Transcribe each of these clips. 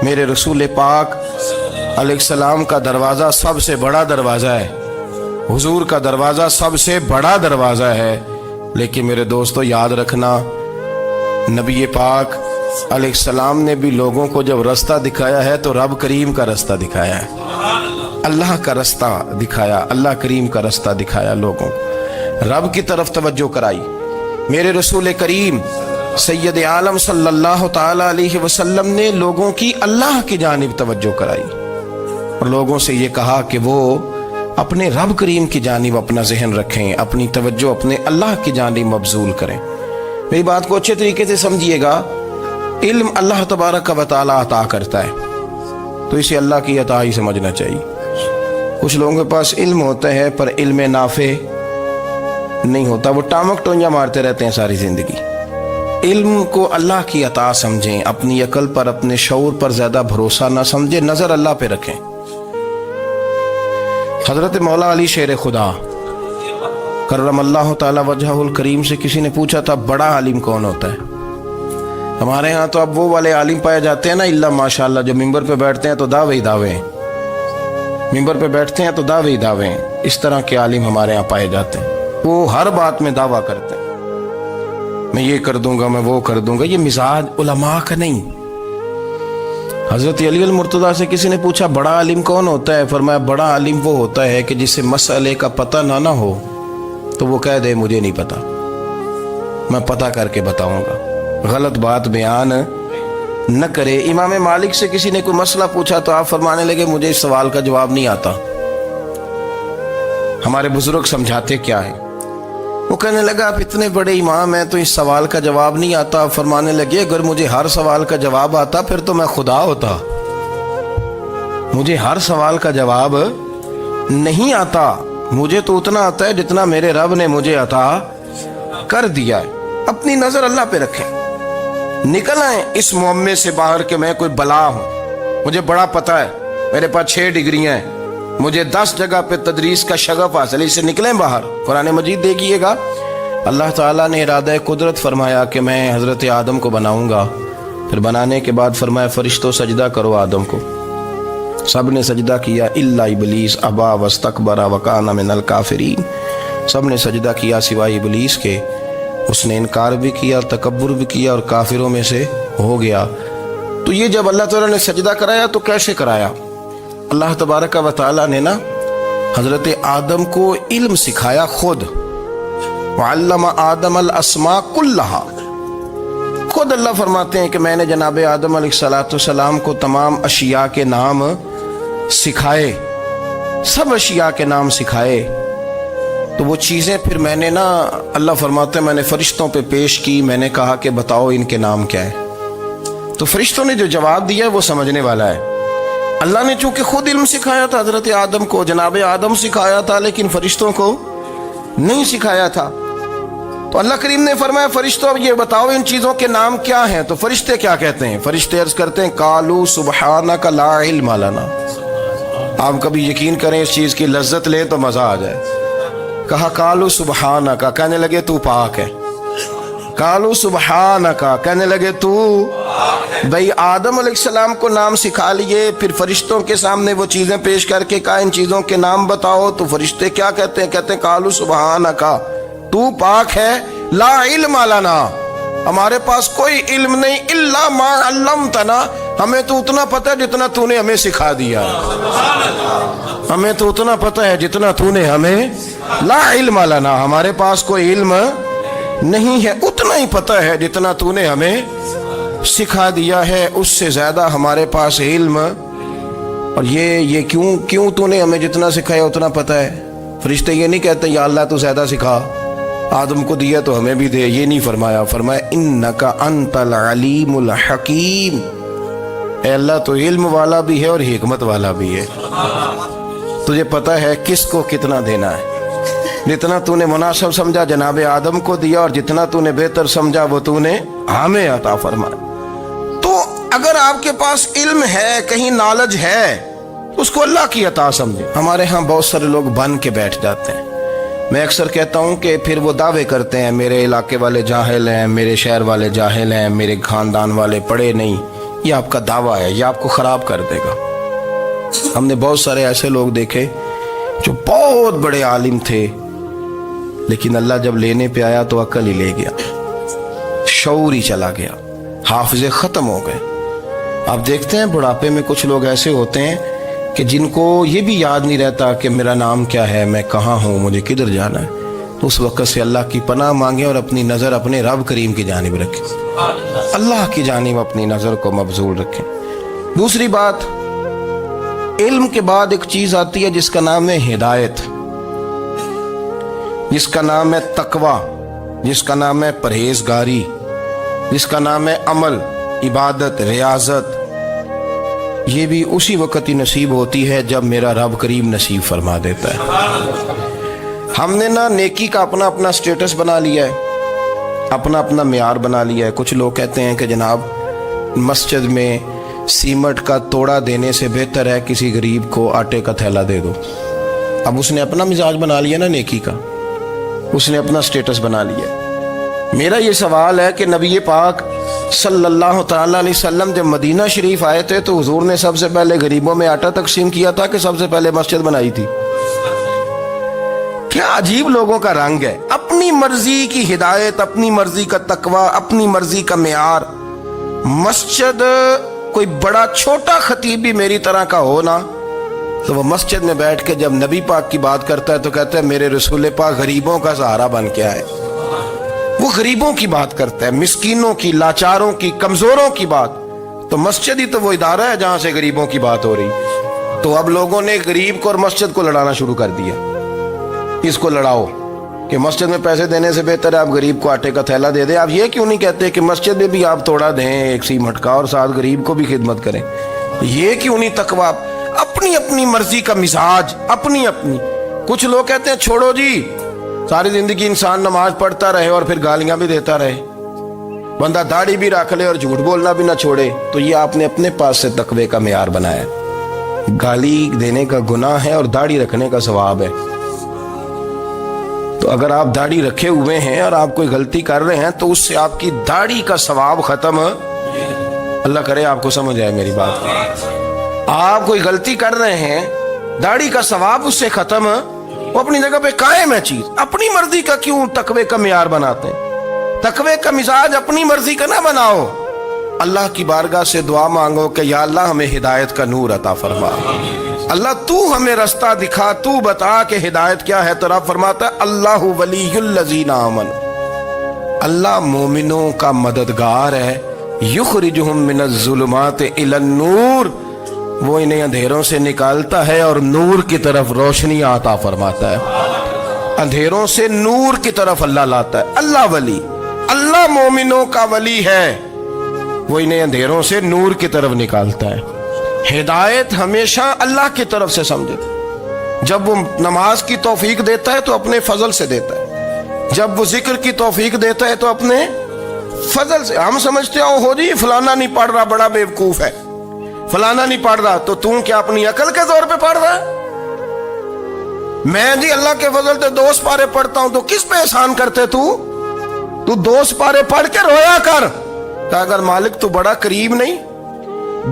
میرے رسول پاک علیہ السلام کا دروازہ سب سے بڑا دروازہ ہے، حضور کا دروازہ سب سے بڑا دروازہ ہے، لیکن میرے دوستو یاد رکھنا، نبی پاک علیہ السلام نے بھی لوگوں کو جب رستہ دکھایا ہے تو رب کریم کا رستہ دکھایا ہے، اللہ کا رستہ دکھایا، اللہ کریم کا رستہ دکھایا، لوگوں رب کی طرف توجہ کرائی۔ میرے رسول کریم سید عالم صلی اللہ تعالی علیہ وسلم نے لوگوں کی اللہ کی جانب توجہ کرائی اور لوگوں سے یہ کہا کہ وہ اپنے رب کریم کی جانب اپنا ذہن رکھیں، اپنی توجہ اپنے اللہ کی جانب مبذول کریں۔ میری بات کو اچھے طریقے سے سمجھیے گا، علم اللہ تبارک و تعالی عطا کرتا ہے تو اسے اللہ کی عطا ہی سمجھنا چاہیے۔ کچھ لوگوں کے پاس علم ہوتا ہے پر علم نافع نہیں ہوتا، وہ ٹامک ٹونجا مارتے رہتے ہیں ساری زندگی۔ علم کو اللہ کی عطا سمجھیں، اپنی عقل پر اپنے شعور پر زیادہ بھروسہ نہ سمجھیں، نظر اللہ پہ رکھیں۔ حضرت مولا علی شیر خدا کرم اللہ تعالی وجہہ الکریم سے کسی نے پوچھا تھا بڑا عالم کون ہوتا ہے؟ ہمارے ہاں تو اب وہ والے عالم پائے جاتے ہیں نا، اللہ ماشاءاللہ، جو ممبر پہ بیٹھتے ہیں تو دعوے ہی دعوے ہیں، ممبر پہ بیٹھتے ہیں تو دعوے ہی دعوے ہیں، اس طرح کے عالم ہمارے ہاں پائے جاتے ہیں۔ وہ ہر بات میں دعویٰ کرتے ہیں، میں یہ کر دوں گا، میں وہ کر دوں گا۔ یہ مزاج علماء کا نہیں۔ حضرت علی المرتضیٰ سے کسی نے پوچھا بڑا عالم کون ہوتا ہے؟ فرمایا بڑا عالم وہ ہوتا ہے کہ جسے مسئلے کا پتہ نہ ہو تو وہ کہہ دے مجھے نہیں پتا، میں پتہ کر کے بتاؤں گا، غلط بات بیان نہ کرے۔ امام مالک سے کسی نے کوئی مسئلہ پوچھا تو آپ فرمانے لگے مجھے اس سوال کا جواب نہیں آتا، ہمارے بزرگ سمجھاتے کیا ہے؟ وہ کہنے لگا آپ اتنے بڑے امام ہیں تو اس سوال کا جواب نہیں آتا۔ فرمانے لگے اگر مجھے ہر سوال کا جواب آتا پھر تو میں خدا ہوتا، مجھے ہر سوال کا جواب نہیں آتا، مجھے تو اتنا آتا ہے جتنا میرے رب نے مجھے عطا کر دیا ہے۔ اپنی نظر اللہ پہ رکھیں، نکل آئیں اس معمے سے باہر کہ میں کوئی بلا ہوں، مجھے بڑا پتہ ہے، میرے پاس 6 ڈگریاں ہیں، مجھے 10 جگہ پہ تدریس کا شغف حاصل ہے، اس سے نکلیں باہر۔ قرآن مجید دیکھیے گا، اللہ تعالیٰ نے ارادہ قدرت فرمایا کہ میں حضرت آدم کو بناؤں گا، پھر بنانے کے بعد فرمایا فرشتوں سجدہ کرو آدم کو، سب نے سجدہ کیا الا ابلیس ابا واستکبر وکان من الکافرین، سب نے سجدہ کیا سوائے ابلیس کے، اس نے انکار بھی کیا، تکبر بھی کیا اور کافروں میں سے ہو گیا۔ تو یہ جب اللہ تعالیٰ نے سجدہ کرایا تو کیسے کرایا؟ اللہ تبارک و تعالیٰ نے نا حضرت آدم کو علم سکھایا خود، وعلم آدم الاسماء کلہا، خود اللہ فرماتے ہیں کہ میں نے جناب آدم علیہ السلام کو تمام اشیاء کے نام سکھائے، سب اشیاء کے نام سکھائے۔ تو وہ چیزیں پھر میں نے نا، اللہ فرماتے ہیں میں نے فرشتوں پہ پیش کی، میں نے کہا کہ بتاؤ ان کے نام کیا ہے، تو فرشتوں نے جو جواب دیا ہے وہ سمجھنے والا ہے۔ اللہ نے چونکہ خود علم سکھایا تھا حضرت آدم کو، جناب آدم سکھایا تھا لیکن فرشتوں کو نہیں سکھایا تھا، تو اللہ کریم نے فرمایا فرشتوں اب یہ بتاؤ ان چیزوں کے نام کیا ہیں؟ تو فرشتے کیا کہتے ہیں؟ فرشتے عرض کرتے ہیں قالوا سبحانک لا علم لنا۔ آپ کبھی یقین کریں اس چیز کی لذت لیں تو مزہ آ جائے۔ کہا قالوا سبحانک، کہنے لگے تو پاک ہے، قالوا سبحانک، کہنے لگے تو بھئی آدم علیہ السلام کو نام سکھا لیے، پھر فرشتوں کے سامنے وہ چیزیں پیش کر کے کہا ان چیزوں کے نام بتاؤ، تو فرشتے کیا کہتے ہیں؟ کہتے ہیں قالوا سبحانک، تو پاک ہے، لا علم لنا، ہمارے پاس کوئی علم نہیں، الا ما علمتنا، ہمیں تو اتنا پتہ ہے جتنا تو نے ہمیں سکھا دیا ہے، ہمیں تو اتنا پتہ ہے جتنا تو نے ہمیں، لا علم لنا، ہمارے پاس کوئی علم نہیں ہے، اتنا ہی پتہ ہے جتنا تو نے ہمیں سکھا دیا ہے، اس سے زیادہ ہمارے پاس علم۔ اور یہ کیوں تو نے ہمیں جتنا سکھایا اتنا پتہ ہے؟ فرشتے یہ نہیں کہتے یا اللہ تو زیادہ سکھا، آدم کو دیا تو ہمیں بھی دے، یہ نہیں فرمایا، فرمایا انک انت العلیم الحکیم، اے اللہ تو علم والا بھی ہے اور حکمت والا بھی ہے، تجھے پتہ ہے کس کو کتنا دینا ہے، جتنا تو نے مناسب سمجھا جناب آدم کو دیا اور جتنا تو نے بہتر سمجھا وہ تو نے ہمیں عطا فرمایا۔ تو اگر آپ کے پاس علم ہے، کہیں نالج ہے، اس کو اللہ کی عطا سمجھے۔ ہمارے ہاں بہت سارے لوگ بن کے بیٹھ جاتے ہیں، میں اکثر کہتا ہوں کہ پھر وہ دعوے کرتے ہیں میرے علاقے والے جاہل ہیں، میرے شہر والے جاہل ہیں، میرے خاندان والے پڑھے نہیں، یہ آپ کا دعویٰ ہے، یہ آپ کو خراب کر دے گا۔ ہم نے بہت سارے ایسے لوگ دیکھے جو بہت بڑے عالم تھے، لیکن اللہ جب لینے پہ آیا تو عقل ہی لے گیا، شعور ہی چلا گیا، حافظے ختم ہو گئے۔ آپ دیکھتے ہیں بڑھاپے میں کچھ لوگ ایسے ہوتے ہیں کہ جن کو یہ بھی یاد نہیں رہتا کہ میرا نام کیا ہے، میں کہاں ہوں، مجھے کدھر جانا ہے۔ تو اس وقت سے اللہ کی پناہ مانگیں اور اپنی نظر اپنے رب کریم کی جانب رکھیں، اللہ کی جانب اپنی نظر کو مبذول رکھیں۔ دوسری بات، علم کے بعد ایک چیز آتی ہے جس کا نام ہے ہدایت، جس کا نام ہے تقوی، جس کا نام ہے پرہیزگاری، جس کا نام ہے عمل، عبادت، ریاضت۔ یہ بھی اسی وقت ہی نصیب ہوتی ہے جب میرا رب کریم نصیب فرما دیتا ہے۔ ہم نے نا نیکی کا اپنا اپنا سٹیٹس بنا لیا ہے، اپنا اپنا معیار بنا لیا ہے۔ کچھ لوگ کہتے ہیں کہ جناب مسجد میں سیمٹ کا توڑا دینے سے بہتر ہے کسی غریب کو آٹے کا تھیلا دے دو۔ اب اس نے اپنا مزاج بنا لیا نا نیکی کا، اس نے اپنا سٹیٹس بنا لیا۔ میرا یہ سوال ہے کہ نبی پاک صلی اللہ تعالیٰ علیہ وسلم جب مدینہ شریف آئے تھے تو حضور نے سب سے پہلے غریبوں میں آٹا تقسیم کیا تھا کہ سب سے پہلے مسجد بنائی تھی؟ کیا عجیب لوگوں کا رنگ ہے، اپنی مرضی کی ہدایت، اپنی مرضی کا تقوی، اپنی مرضی کا معیار۔ مسجد کوئی بڑا چھوٹا خطیب بھی میری طرح کا ہو نا تو وہ مسجد میں بیٹھ کے جب نبی پاک کی بات کرتا ہے تو کہتا ہے میرے رسول پاک غریبوں کا سہارا بن کے آئے۔ وہ غریبوں کی بات کرتا ہے، مسکینوں کی، لاچاروں کی، کمزوروں کی بات۔ تو مسجد ہی تو وہ ادارہ ہے جہاں سے غریبوں کی بات ہو رہی۔ تو اب لوگوں نے غریب کو اور مسجد کو لڑانا شروع کر دیا، اس کو لڑاؤ کہ مسجد میں پیسے دینے سے بہتر ہے آپ غریب کو آٹے کا تھیلا دے دیں۔ آپ یہ کیوں نہیں کہتے کہ مسجد میں بھی آپ توڑا دیں ایک سیمٹ کا اور ساتھ غریب کو بھی خدمت کریں؟ یہ کیوں نہیں تقویٰ؟ اپنی اپنی مرضی کا مزاج، اپنی اپنی۔ کچھ لوگ کہتے ہیں چھوڑو جی، ساری زندگی انسان نماز پڑھتا رہے اور پھر گالیاں بھی دیتا رہے، بندہ داڑھی بھی رکھ لے اور جھوٹ بولنا بھی نہ چھوڑے۔ تو یہ آپ نے اپنے پاس سے تقوی کا معیار بنایا۔ گالی دینے کا گناہ ہے اور داڑھی رکھنے کا ثواب ہے۔ تو اگر آپ داڑھی رکھے ہوئے ہیں اور آپ کوئی غلطی کر رہے ہیں تو اس سے آپ کی داڑھی کا ثواب ختم، اللہ کرے آپ کو سمجھ آئے میری بات۔ آپ کوئی غلطی کر رہے ہیں، داڑھی کا ثواب اس سے ختم، وہ اپنی جگہ پہ قائم ہے چیز۔ اپنی مرضی کا کیوں تقوی کا معیار بناتے ہیں؟ تقوی کا مزاج اپنی مرضی کا نہ بناؤ۔ اللہ کی بارگاہ سے دعا مانگو کہ یا اللہ ہمیں ہدایت کا نور عطا فرما، اللہ تو ہمیں رستہ دکھا، تو بتا کہ ہدایت کیا ہے۔ تو رب فرماتا ہے اللہ ولی الذین آمنوا، اللہ مومنوں کا مددگار ہے، یخرجہم من الظلمات الی النور، وہ انہیں اندھیروں سے نکالتا ہے اور نور کی طرف روشنی عطا فرماتا ہے۔ اندھیروں سے نور کی طرف اللہ لاتا ہے۔ اللہ ولی، اللہ مومنوں کا ولی ہے، وہ انہیں اندھیروں سے نور کی طرف نکالتا ہے۔ ہدایت ہمیشہ اللہ کی طرف سے سمجھے۔ جب وہ نماز کی توفیق دیتا ہے تو اپنے فضل سے دیتا ہے، جب وہ ذکر کی توفیق دیتا ہے تو اپنے فضل سے۔ ہم سمجھتے ہو جی فلانا نہیں پڑھ رہا بڑا بیوقوف ہے، فلانا نہیں پڑھ رہا، تو تم کیا اپنی عقل کے زور پہ پڑھ رہا ہے؟ میں جی اللہ کے فضل سے 2 سپارے پڑھتا ہوں، تو کس پہ احسان کرتے تو 2 سپارے پڑھ کے رویا کر کہ اگر مالک تو بڑا قریب نہیں۔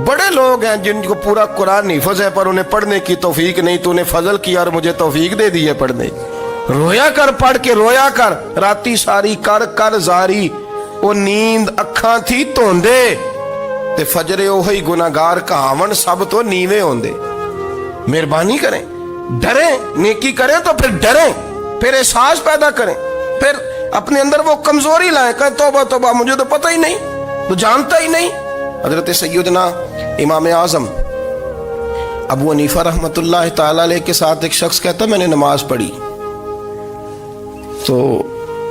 بڑے لوگ ہیں جن کو پورا قرآن حفظ ہے پر انہیں پڑھنے کی توفیق نہیں، تو انہیں فضل کیا اور مجھے توفیق دے دی ہے پڑھنے۔ رویا کر، پڑھ کے رویا کر، راتی ساری کر کر زاری، وہ نیند اکھاں تھی توندے تے فجرے اوہی گناہگار کہاون سب تو نیوے ہوندے۔ مہربانی کریں، ڈریں، نیکی کریں تو پھر ڈریں، پھر احساس پیدا کریں، پھر اپنے اندر وہ کمزوری لائیں کہ توبہ توبہ مجھے تو پتہ ہی نہیں، تو جانتا ہی نہیں۔ حضرت سیدنا امام اعظم ابو حنیفہ رحمۃ اللہ تعالی علیہ کے ساتھ ایک شخص کہتا میں نے نماز پڑھی تو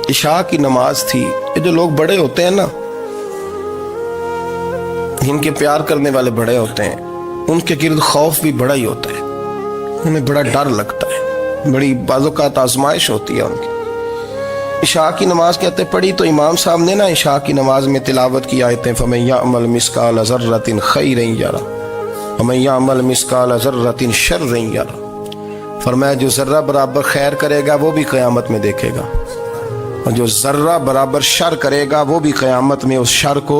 عشاء کی نماز تھی۔ یہ جو لوگ بڑے ہوتے ہیں نا، جن کے پیار کرنے والے بڑے ہوتے ہیں، ان کے گرد خوف بھی بڑا ہی ہوتا ہے، انہیں بڑا ڈر لگتا ہے، بڑی بعض اوقات آزمائش ہوتی ہے ان کی۔ عشاء کی نماز کہتے پڑھی تو امام صاحب نے نا عشاء کی نماز میں تلاوت کی آیتیں فَمَن يَعْمَلْ مِثْقَالَ ذَرَّةٍ خَيْرًا يَرَهُ وَمَن يَعْمَلْ مِثْقَالَ ذَرَّةٍ شَرًّا يَرَهُ، فرمایا جو ذرہ برابر خیر کرے گا وہ بھی قیامت میں دیکھے گا، اور جو ذرہ برابر شر کرے گا وہ بھی قیامت میں اس شر کو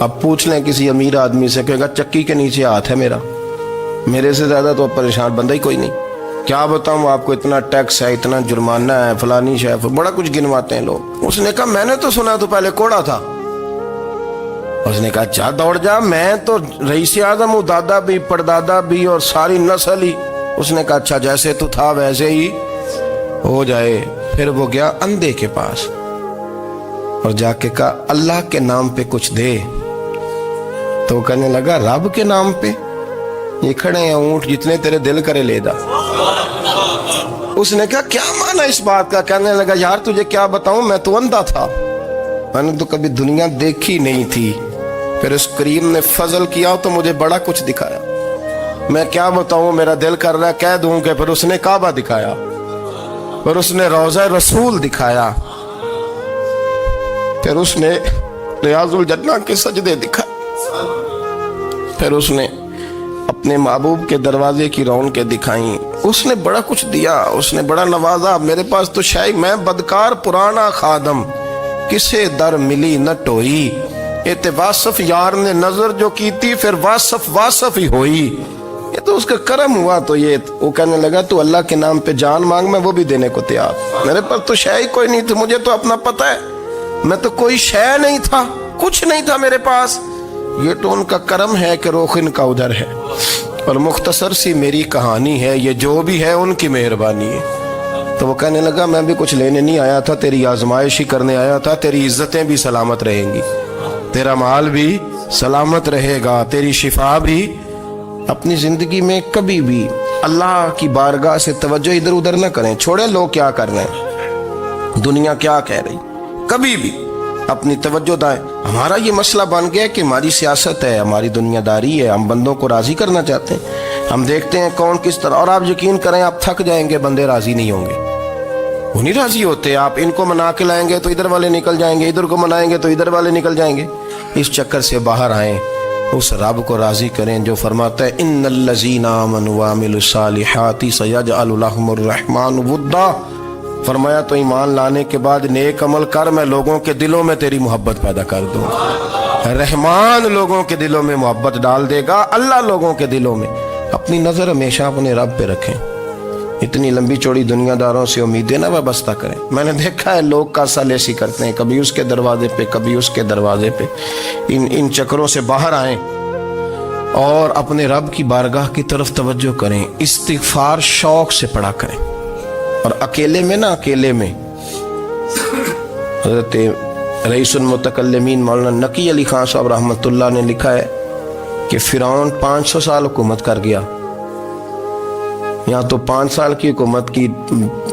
اب پوچھ لیں کسی امیر آدمی سے، کہے گا چکی کے نیچے ہاتھ ہے میرا، میرے سے زیادہ تو پریشان بندہ ہی کوئی نہیں۔ کیا بتاؤں آپ کو، اتنا ٹیکس ہے، اتنا جرمانہ ہے، فلانی شے، بڑا کچھ گنواتے ہیں لوگ۔ اس نے کہا میں نے تو سنا تو پہلے کوڑا تھا۔ اس نے کہا جا دوڑ جا، میں تو رئیس اعظم ہوں، دادا بھی پردادا بھی اور ساری نسل ہی۔ اس نے کہا اچھا جیسے تو تھا ویسے ہی ہو جائے۔ پھر وہ گیا اندھے کے پاس اور جا کے کہا اللہ کے نام پہ کچھ دے۔ تو کہنے لگا رب کے نام پہ؟ یہ کھڑے ہیں اونٹ جتنے تیرے دل کرے لے دا۔ اس نے کہا کیا معنی اس بات کا؟ کہنے لگا یار تجھے کیا بتاؤں، میں تو اندھا تھا، میں نے تو کبھی دنیا دیکھی نہیں تھی، پھر اس کریم نے فضل کیا تو مجھے بڑا کچھ دکھایا۔ میں کیا بتاؤں، میرا دل کر رہا ہے کہہ دوں کہ پھر اس نے کعبہ دکھایا، پھر اس نے روضہ رسول دکھایا، پھر اس نے ریاض الجنہ کے سجدے دکھائے، پھر اس نے اپنے محبوب کے دروازے کی رونقیں دکھائیں۔ اس نے بڑا کچھ دیا، اس نے بڑا نوازا۔ میرے پاس تو شاید میں بدکار پرانا خادم، کسے در ملی نہ ٹوئی، ایت واصف یار نے نظر جو کی تھی، پھر واصف ہی ہوئی۔ یہ تو اس کا کرم ہوا۔ تو یہ وہ کہنے لگا تو اللہ کے نام پہ جان مانگ، میں وہ بھی دینے کو تیار۔ میرے پاس تو شے کوئی نہیں تھی، مجھے تو اپنا پتہ ہے، میں تو کوئی شے نہیں تھا، کچھ نہیں تھا میرے پاس۔ یہ تو ان کا کرم ہے کہ رخ ان کا ادھر ہے، اور مختصر سی میری کہانی ہے، یہ جو بھی ہے ان کی مہربانی ہے۔ تو وہ کہنے لگا میں بھی کچھ لینے نہیں آیا تھا، تیری آزمائش ہی کرنے آیا تھا، تیری عزتیں بھی سلامت رہیں گی، تیرا مال بھی سلامت رہے گا، تیری شفا بھی۔ اپنی زندگی میں کبھی بھی اللہ کی بارگاہ سے توجہ ادھر ادھر نہ کریں، چھوڑیں لوگ کیا کر رہے ہیں، دنیا کیا کہہ رہی، کبھی بھی اپنی توجہ دائیں۔ ہمارا یہ مسئلہ بن گیا کہ ہماری سیاست ہے، ہماری دنیا داری ہے، ہم بندوں کو راضی کرنا چاہتے ہیں، ہم دیکھتے ہیں کون کس طرح، اور آپ یقین کریں آپ تھک جائیں گے، بندے راضی نہیں ہوں گے، وہ نہیں راضی ہوتے۔ آپ ان کو منا کے لائیں گے تو ادھر والے نکل جائیں گے، ادھر کو منائیں گے تو ادھر والے نکل جائیں گے۔ اس چکر سے باہر آئیں، اس رب کو راضی کریں جو فرماتا ہے ان الذین آمنوا وعملوا الصالحات سیجعل لهم الرحمن ودا۔ فرمایا تو ایمان لانے کے بعد نیک عمل کر، میں لوگوں کے دلوں میں تیری محبت پیدا کر دوں۔ رحمان لوگوں کے دلوں میں محبت ڈال دے گا، اللہ لوگوں کے دلوں میں۔ اپنی نظر ہمیشہ اپنے رب پہ رکھیں، اتنی لمبی چوڑی دنیا داروں سے امیدیں نہ وابستہ کریں۔ میں نے دیکھا ہے لوگ کاسا لیسی کرتے ہیں، کبھی اس کے دروازے پہ کبھی اس کے دروازے پہ۔ ان چکروں سے باہر آئیں اور اپنے رب کی بارگاہ کی طرف توجہ کریں، استغفار شوق سے پڑھا کریں، اور اکیلے میں نہ، اکیلے میں۔ حضرت رئیس المتکلمین مولانا نقی علی خان صاحب رحمۃ اللہ نے لکھا ہے کہ فرعون 500 سال حکومت کر گیا، یہاں تو 5 سال کی حکومت کی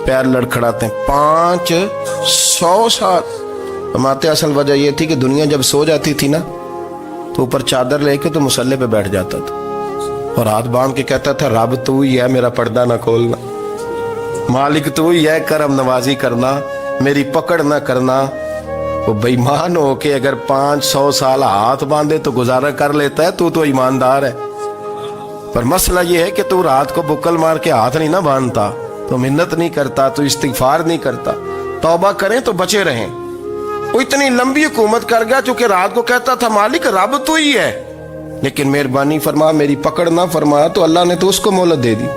پیر لڑکھڑاتے ہیں، 500 سال۔ فرماتے اصل وجہ یہ تھی کہ دنیا جب سو جاتی تھی نا تو اوپر چادر لے کے تو مصلے پہ بیٹھ جاتا تھا اور ہاتھ باندھ کے کہتا تھا رب تو ہی ہے، میرا پردہ نہ کھولنا، مالک تو ہی ہے، کرم نوازی کرنا، میری پکڑ نہ کرنا۔ وہ بے ایمان ہو کے اگر 500 سال ہاتھ باندھے تو گزارا کر لیتا ہے، تو ایماندار ہے۔ پر مسئلہ یہ ہے کہ تو رات کو بکل مار کے ہاتھ نہیں نہ باندھتا، تو منت نہیں کرتا، تو استغفار نہیں کرتا۔ توبہ کریں تو بچے رہیں۔ وہ اتنی لمبی حکومت کر گیا چونکہ رات کو کہتا تھا مالک رب تو ہی ہے، لیکن مہربانی فرما، میری پکڑ نہ فرمایا تو اللہ نے تو اس کو مہلت دے دی۔